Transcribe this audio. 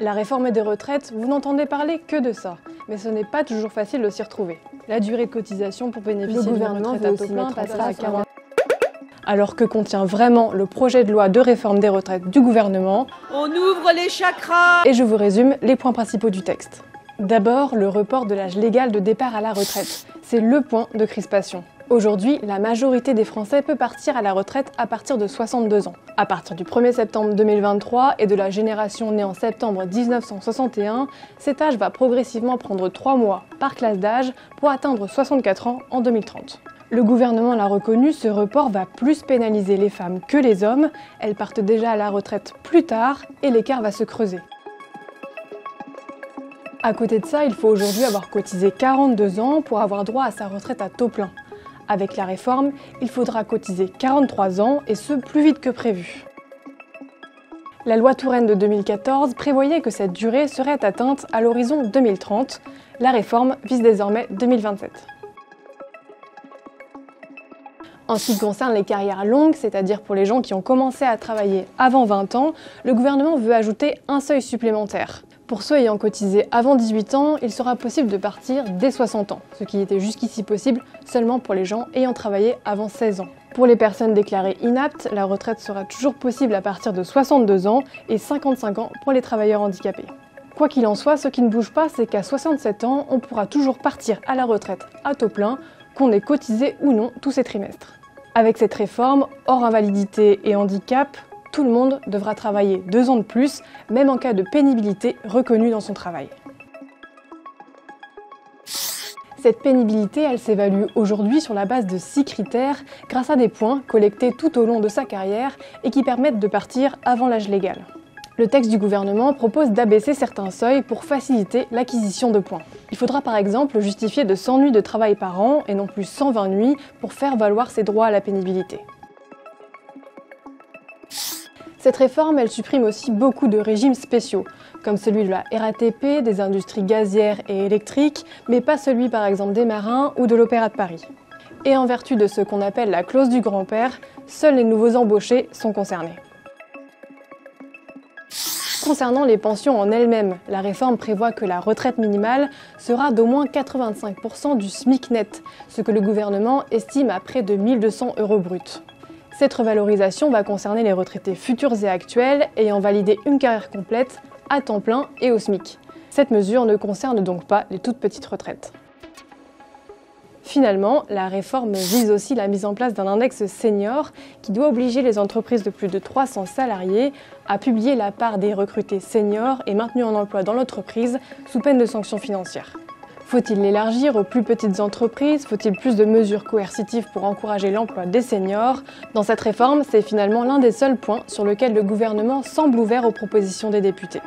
La réforme des retraites, vous n'entendez parler que de ça, mais ce n'est pas toujours facile de s'y retrouver. La durée de cotisation pour bénéficier d'une retraite à taux plein passera à 40. Alors que contient vraiment le projet de loi de réforme des retraites du gouvernement? On ouvre les chakras! Et je vous résume les points principaux du texte. D'abord, le report de l'âge légal de départ à la retraite. C'est le point de crispation. Aujourd'hui, la majorité des Français peut partir à la retraite à partir de 62 ans. À partir du 1er septembre 2023 et de la génération née en septembre 1961, cet âge va progressivement prendre 3 mois par classe d'âge pour atteindre 64 ans en 2030. Le gouvernement l'a reconnu, ce report va plus pénaliser les femmes que les hommes. Elles partent déjà à la retraite plus tard et l'écart va se creuser. À côté de ça, il faut aujourd'hui avoir cotisé 42 ans pour avoir droit à sa retraite à taux plein. Avec la réforme, il faudra cotiser 43 ans et ce plus vite que prévu. La loi Touraine de 2014 prévoyait que cette durée serait atteinte à l'horizon 2030. La réforme vise désormais 2027. En ce qui concerne les carrières longues, c'est-à-dire pour les gens qui ont commencé à travailler avant 20 ans, le gouvernement veut ajouter un seuil supplémentaire. Pour ceux ayant cotisé avant 18 ans, il sera possible de partir dès 60 ans, ce qui était jusqu'ici possible seulement pour les gens ayant travaillé avant 16 ans. Pour les personnes déclarées inaptes, la retraite sera toujours possible à partir de 62 ans et 55 ans pour les travailleurs handicapés. Quoi qu'il en soit, ce qui ne bouge pas, c'est qu'à 67 ans, on pourra toujours partir à la retraite à taux plein, qu'on ait cotisé ou non tous ces trimestres. Avec cette réforme, hors invalidité et handicap, tout le monde devra travailler 2 ans de plus, même en cas de pénibilité reconnue dans son travail. Cette pénibilité, elle s'évalue aujourd'hui sur la base de 6 critères, grâce à des points collectés tout au long de sa carrière et qui permettent de partir avant l'âge légal. Le texte du gouvernement propose d'abaisser certains seuils pour faciliter l'acquisition de points. Il faudra par exemple justifier de 100 nuits de travail par an et non plus 120 nuits pour faire valoir ses droits à la pénibilité. Cette réforme, elle supprime aussi beaucoup de régimes spéciaux, comme celui de la RATP, des industries gazières et électriques, mais pas celui par exemple des marins ou de l'Opéra de Paris. Et en vertu de ce qu'on appelle la clause du grand-père, seuls les nouveaux embauchés sont concernés. Concernant les pensions en elles-mêmes, la réforme prévoit que la retraite minimale sera d'au moins 85% du SMIC net, ce que le gouvernement estime à près de 1 200 € bruts. Cette revalorisation va concerner les retraités futurs et actuels ayant validé une carrière complète, à temps plein et au SMIC. Cette mesure ne concerne donc pas les toutes petites retraites. Finalement, la réforme vise aussi la mise en place d'un index senior qui doit obliger les entreprises de plus de 300 salariés à publier la part des recrutés seniors et maintenus en emploi dans l'entreprise sous peine de sanctions financières. Faut-il l'élargir aux plus petites entreprises? Faut-il plus de mesures coercitives pour encourager l'emploi des seniors? Dans cette réforme, c'est finalement l'un des seuls points sur lequel le gouvernement semble ouvert aux propositions des députés.